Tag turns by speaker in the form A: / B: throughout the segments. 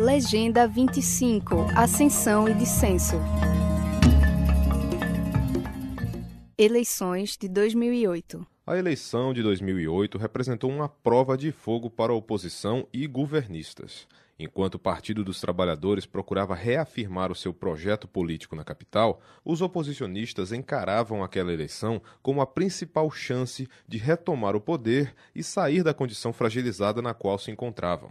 A: Legenda 25. Ascensão e Dissenso. Eleições de 2008.
B: A eleição de 2008 representou uma prova de fogo para a oposição e governistas. Enquanto o Partido dos Trabalhadores procurava reafirmar o seu projeto político na capital, os oposicionistas encaravam aquela eleição como a principal chance de retomar o poder e sair da condição fragilizada na qual se encontravam.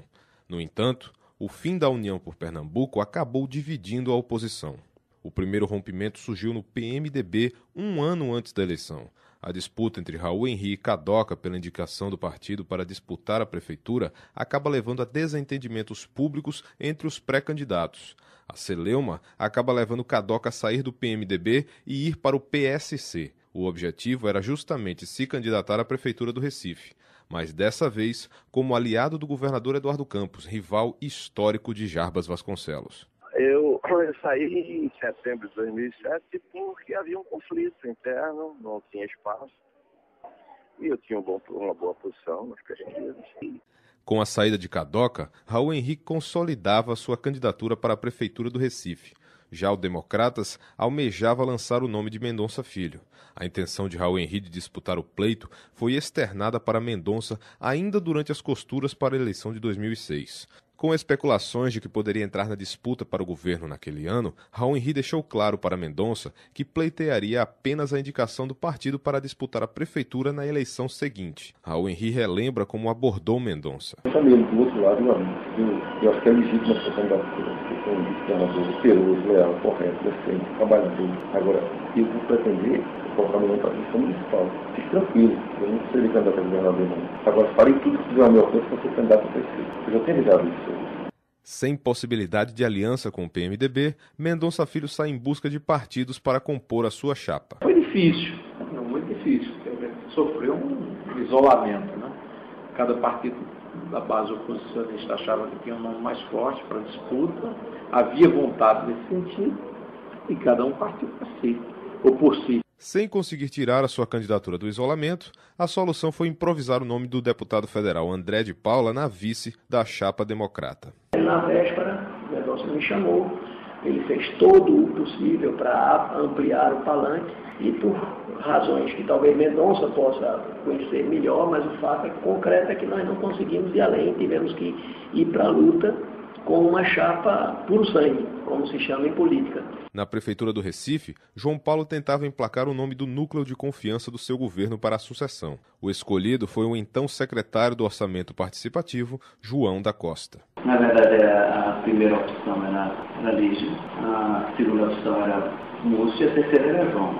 B: No entanto, o fim da União por Pernambuco acabou dividindo a oposição. O primeiro rompimento surgiu no PMDB um ano antes da eleição. A disputa entre Raul Henrique e Cadoca pela indicação do partido para disputar a prefeitura acaba levando a desentendimentos públicos entre os pré-candidatos. A celeuma acaba levando Cadoca a sair do PMDB e ir para o PSC. O objetivo era justamente se candidatar à prefeitura do Recife, mas dessa vez como aliado do governador Eduardo Campos, rival histórico de Jarbas Vasconcelos.
C: Eu saí em setembro de 2007 porque havia um conflito interno, não tinha espaço. E eu tinha uma boa posição nas pesquisas.
B: Com a saída de Cadoca, Raul Henrique consolidava sua candidatura para a prefeitura do Recife. Já o Democratas almejava lançar o nome de Mendonça Filho. A intenção de Raul Henrique de disputar o pleito foi externada para Mendonça ainda durante as costuras para a eleição de 2006. Com especulações de que poderia entrar na disputa para o governo naquele ano, Raul Henrique deixou claro para Mendonça que pleitearia apenas a indicação do partido para disputar a prefeitura na eleição seguinte. Raul Henrique relembra como abordou Mendonça.
D: Eu chamei ele do outro lado, eu acho que é legítimo essa candidatura, porque foi um governador feroz, leal, correto, decente, trabalhador. Agora, eu vou pretender colocar meu nome para a eleição municipal. Fique tranquilo, eu não serei candidato a governador não. Agora, farei tudo que tiver ao meu alcance para ser candidato a prefeito. Eu já tenho ligado isso.
B: Sem possibilidade de aliança com o PMDB, Mendonça Filho sai em busca de partidos para compor a sua chapa.
E: Foi difícil, muito difícil, porque sofreu um isolamento, né? Cada partido da base oposicionista achava que tinha um nome mais forte para a disputa, havia vontade nesse sentido, e cada um partiu para si, ou por si.
B: Sem conseguir tirar a sua candidatura do isolamento, a solução foi improvisar o nome do deputado federal André de Paula na vice da chapa democrata.
F: Na véspera, o Mendonça me chamou, ele fez todo o possível para ampliar o palanque e por razões que talvez Mendonça possa conhecer melhor, mas o fato concreto é que nós não conseguimos ir além, tivemos que ir para a luta com uma chapa puro sangue, como se chama em política.
B: Na prefeitura do Recife, João Paulo tentava emplacar o nome do núcleo de confiança do seu governo para a sucessão. O escolhido foi o então secretário do Orçamento Participativo, João da Costa.
G: Na verdade, a primeira opção era Lígia, a segunda opção era Múcio e a terceira era João.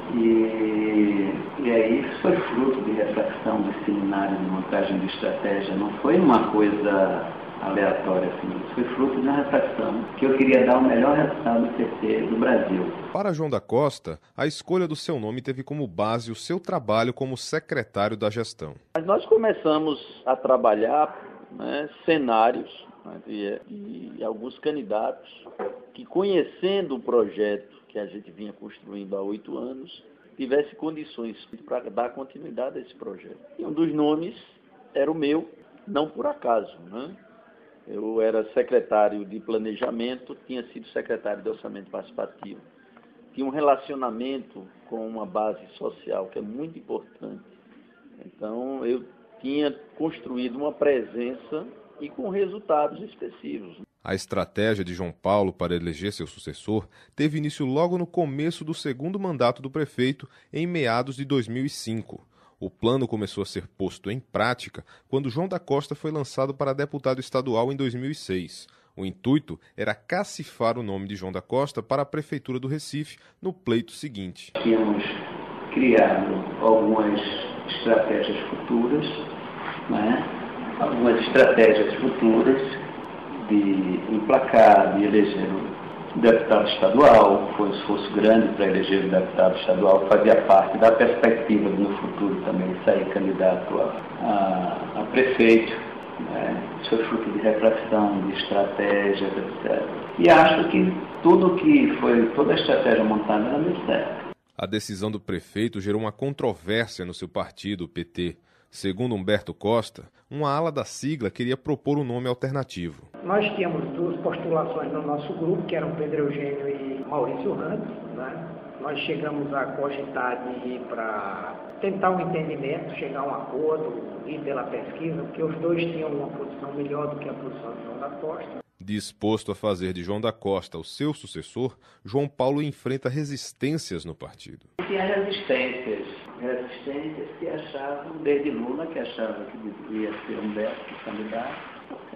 G: E aí isso foi fruto de reflexão, de seminário, de montagem de estratégia, não foi uma coisa aleatória, assim. Isso foi fruto de uma reflexão que eu queria dar o melhor resultado do PT do Brasil.
B: Para João da Costa, a escolha do seu nome teve como base o seu trabalho como secretário da gestão.
E: Nós começamos a trabalhar cenários de alguns candidatos que, conhecendo o projeto que a gente vinha construindo há 8 anos, tivesse condições para dar continuidade a esse projeto. E um dos nomes era o meu, não por acaso, né? Eu era secretário de planejamento, tinha sido secretário de orçamento participativo, tinha um relacionamento com uma base social que é muito importante. Então, eu tinha construído uma presença e com resultados expressivos.
B: A estratégia de João Paulo para eleger seu sucessor teve início logo no começo do segundo mandato do prefeito, em meados de 2005. O plano começou a ser posto em prática quando João da Costa foi lançado para deputado estadual em 2006. O intuito era cacifar o nome de João da Costa para a prefeitura do Recife no pleito seguinte.
G: Tínhamos criado algumas estratégias futuras, algumas estratégias futuras de emplacar, de eleger o deputado estadual. Foi um esforço grande para eleger o deputado estadual, fazia parte da perspectiva de no futuro também sair candidato a prefeito. Isso foi fruto de reflexão, de estratégias, etc. E acho que toda a estratégia montada era muito certa.
B: A decisão do prefeito gerou uma controvérsia no seu partido, o PT. Segundo Humberto Costa, uma ala da sigla queria propor um nome alternativo.
F: Nós tínhamos duas postulações no nosso grupo, que eram Pedro Eugênio e Maurício Randes, né? Nós chegamos a cogitar de ir para tentar um entendimento, chegar a um acordo, ir pela pesquisa, porque os dois tinham uma posição melhor do que a posição de João da Costa.
B: Disposto a fazer de João da Costa o seu sucessor, João Paulo enfrenta resistências no partido.
G: Tinha resistências que achavam, desde Lula, que achava que devia ser Humberto candidato,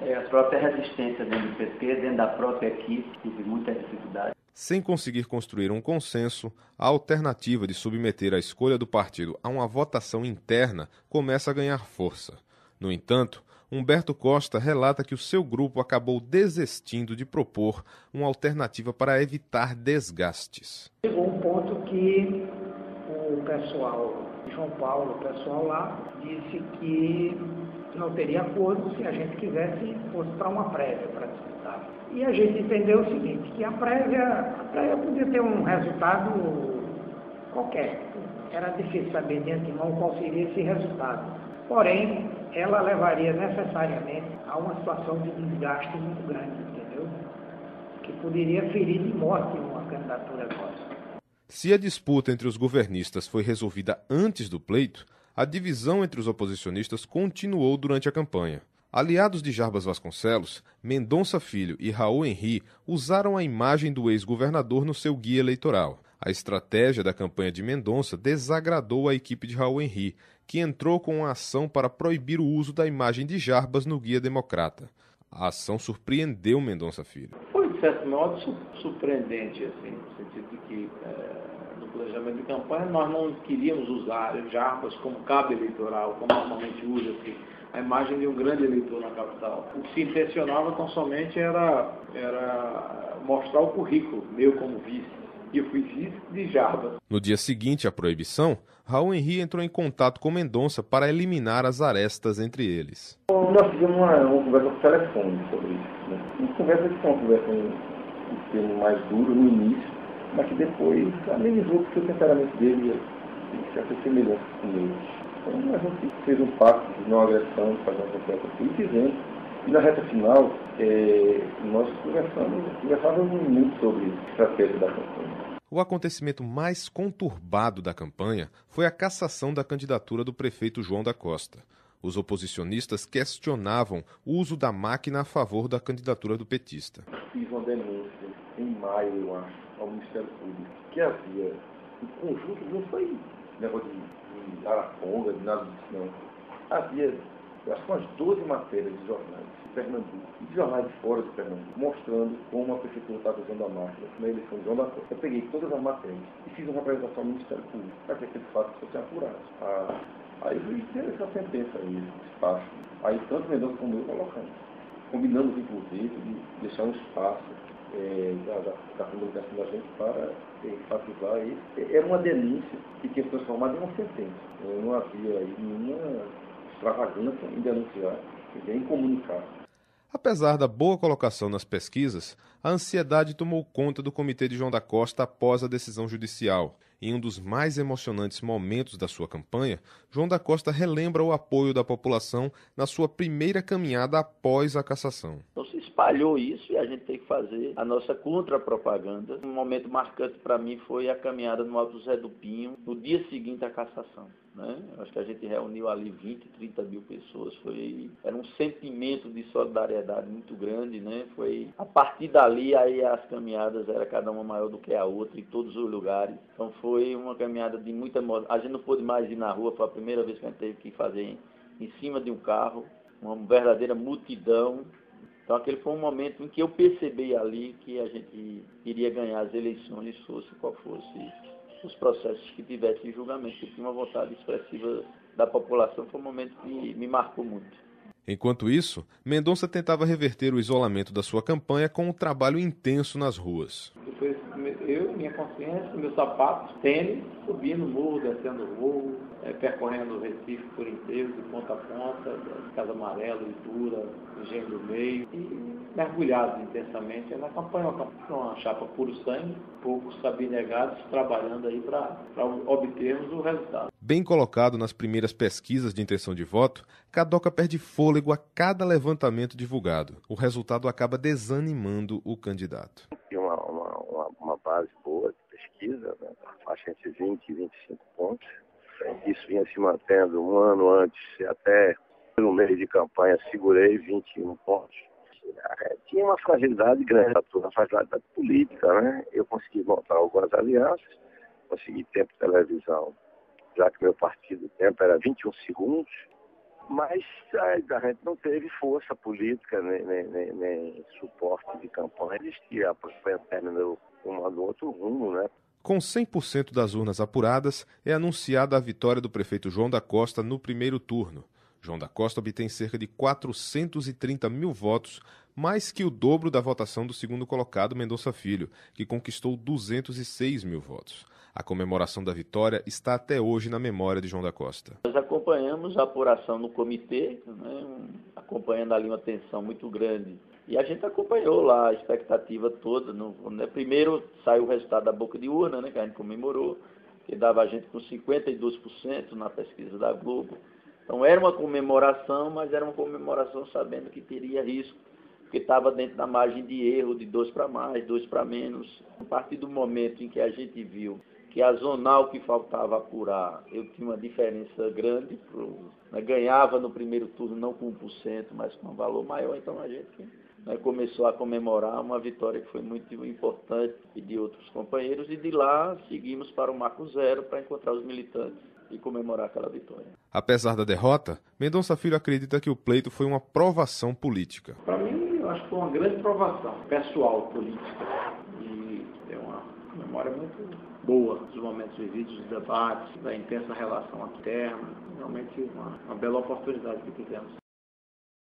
G: a própria resistência dentro do PT, dentro da própria equipe, tive muita dificuldade.
B: Sem conseguir construir um consenso, a alternativa de submeter a escolha do partido a uma votação interna começa a ganhar força. No entanto, Humberto Costa relata que o seu grupo acabou desistindo de propor uma alternativa para evitar desgastes.
F: Chegou um ponto que o pessoal, João Paulo, o pessoal lá, disse que não teria acordo se a gente quisesse fosse para uma prévia para disputar. E a gente entendeu o seguinte, que a prévia podia ter um resultado qualquer. Era difícil saber de antemão qual seria esse resultado. Porém, ela levaria necessariamente a uma situação de desgaste muito grande, entendeu? Que poderia ferir de morte uma candidatura nossa.
B: Se a disputa entre os governistas foi resolvida antes do pleito, a divisão entre os oposicionistas continuou durante a campanha. Aliados de Jarbas Vasconcelos, Mendonça Filho e Raul Henry usaram a imagem do ex-governador no seu guia eleitoral. A estratégia da campanha de Mendonça desagradou a equipe de Raul Henry, que entrou com uma ação para proibir o uso da imagem de Jarbas no guia democrata. A ação surpreendeu Mendonça Filho.
E: Foi, de certo modo, surpreendente, assim, no sentido de que, no planejamento de campanha, nós não queríamos usar Jarbas como cabo eleitoral, como normalmente usa-se a imagem de um grande eleitor na capital. O que se intencionava tão somente era mostrar o currículo meu como vice. E eu fui vice de Jarbas.
B: No dia seguinte à proibição, Raul Henry entrou em contato com Mendonça para eliminar as arestas entre eles.
D: Nós tivemos uma conversa por telefone sobre isso. Né? Uma conversa que foi uma conversa um termo mais duro no início, mas que depois amenizou porque o temperamento dele tinha certa semelhança com ele. Então a gente fez um pacto de não agressão, de fazer uma campanha e fizemos. E na reta final, nós conversávamos muito sobre a estratégia da campanha.
B: O acontecimento mais conturbado da campanha foi a cassação da candidatura do prefeito João da Costa. Os oposicionistas questionavam o uso da máquina a favor da candidatura do petista.
D: Fiz uma denúncia em maio, eu acho, ao Ministério Público, que havia um conjunto, não foi negócio de Araponga, de nada disso, não. Havia, eu acho que umas 12 matérias de jornais de Pernambuco e de jornais de fora de Pernambuco, mostrando como a prefeitura estava usando a máquina na eleição de João da Costa. Eu peguei todas as matérias e fiz uma apresentação ao Ministério Público para que aqueles fatos fossem apurados. Aí eu fiz essa sentença aí, esse espaço. Aí tanto Mendonça como eu colocamos. Combinamos, inclusive, de deixar um espaço da comunicação da gente para enfatizar isso. Era uma denúncia que tinha se transformado em uma sentença. Não havia aí nenhuma extravagância em denunciar, em comunicar.
B: Apesar da boa colocação nas pesquisas, a ansiedade tomou conta do comitê de João da Costa após a decisão judicial. Em um dos mais emocionantes momentos da sua campanha, João da Costa relembra o apoio da população na sua primeira caminhada após a cassação.
E: Então se espalhou isso e a gente tem que fazer a nossa contra-propaganda. Um momento marcante para mim foi a caminhada no Alto Zé do Pinho, no dia seguinte à cassação. Acho que a gente reuniu ali 20, 30 mil pessoas. Era um sentimento de solidariedade muito grande, né? Foi a partir dali aí as caminhadas era cada uma maior do que a outra em todos os lugares. Então foi uma caminhada de muita emoção. A gente não pôde mais ir na rua, foi a primeira vez que a gente teve que fazer em cima de um carro, uma verdadeira multidão. Então aquele foi um momento em que eu percebi ali que a gente iria ganhar as eleições, fosse qual fosse os processos que tivessem julgamento, que tinha uma vontade expressiva da população. Foi um momento que me marcou muito.
B: Enquanto isso, Mendonça tentava reverter o isolamento da sua campanha com um trabalho intenso nas ruas.
E: Eu
H: minha consciência, meu sapato, tênis, subindo o morro, descendo o morro, percorrendo o Recife por inteiro, de ponta a ponta, Casa Amarela, Itura, Engenho do Meio, e mergulhado intensamente na campanha, uma chapa puro sangue, poucos abnegados, trabalhando aí para obtermos o resultado.
B: Bem colocado nas primeiras pesquisas de intenção de voto, Kadoca perde fôlego a cada levantamento divulgado. O resultado acaba desanimando o candidato.
C: Tinha uma base boa de pesquisa, né? Faixa entre 20 e 25 pontos. Isso vinha se mantendo um ano antes, até no meio de campanha segurei 21 pontos. Tinha uma fragilidade grande, uma fragilidade política, né? Eu consegui montar algumas alianças, consegui tempo de televisão, já que meu partido o tempo era 21 segundos, mas a gente não teve força política, nem suporte de campanha. Existia a campanha terminou uma no outro rumo, né?
B: Com 100% das urnas apuradas, é anunciada a vitória do prefeito João da Costa no primeiro turno. João da Costa obtém cerca de 430 mil votos, mais que o dobro da votação do segundo colocado, Mendonça Filho, que conquistou 206 mil votos. A comemoração da vitória está até hoje na memória de João da Costa.
E: Nós acompanhamos a apuração no comitê, né, acompanhando ali uma tensão muito grande. E a gente acompanhou lá a expectativa toda. Primeiro saiu o resultado da boca de urna, né, que a gente comemorou, que dava a gente com 52% na pesquisa da Globo. Então era uma comemoração, mas era uma comemoração sabendo que teria risco, porque estava dentro da margem de erro de 2 para mais, 2 para menos. A partir do momento em que a gente viu que a zonal que faltava apurar, eu tinha uma diferença grande, ganhava no primeiro turno não com 1%, mas com um valor maior, então a gente começou a comemorar uma vitória que foi muito importante e de outros companheiros, e de lá seguimos para o Marco Zero para encontrar os militantes e comemorar aquela vitória.
B: Apesar da derrota, Mendonça Filho acredita que o pleito foi uma provação política.
H: Para mim, eu acho que foi uma grande provação pessoal, política, e é uma memória muito boa dos momentos vividos, dos debates, da intensa relação interna, realmente uma bela oportunidade que tivemos.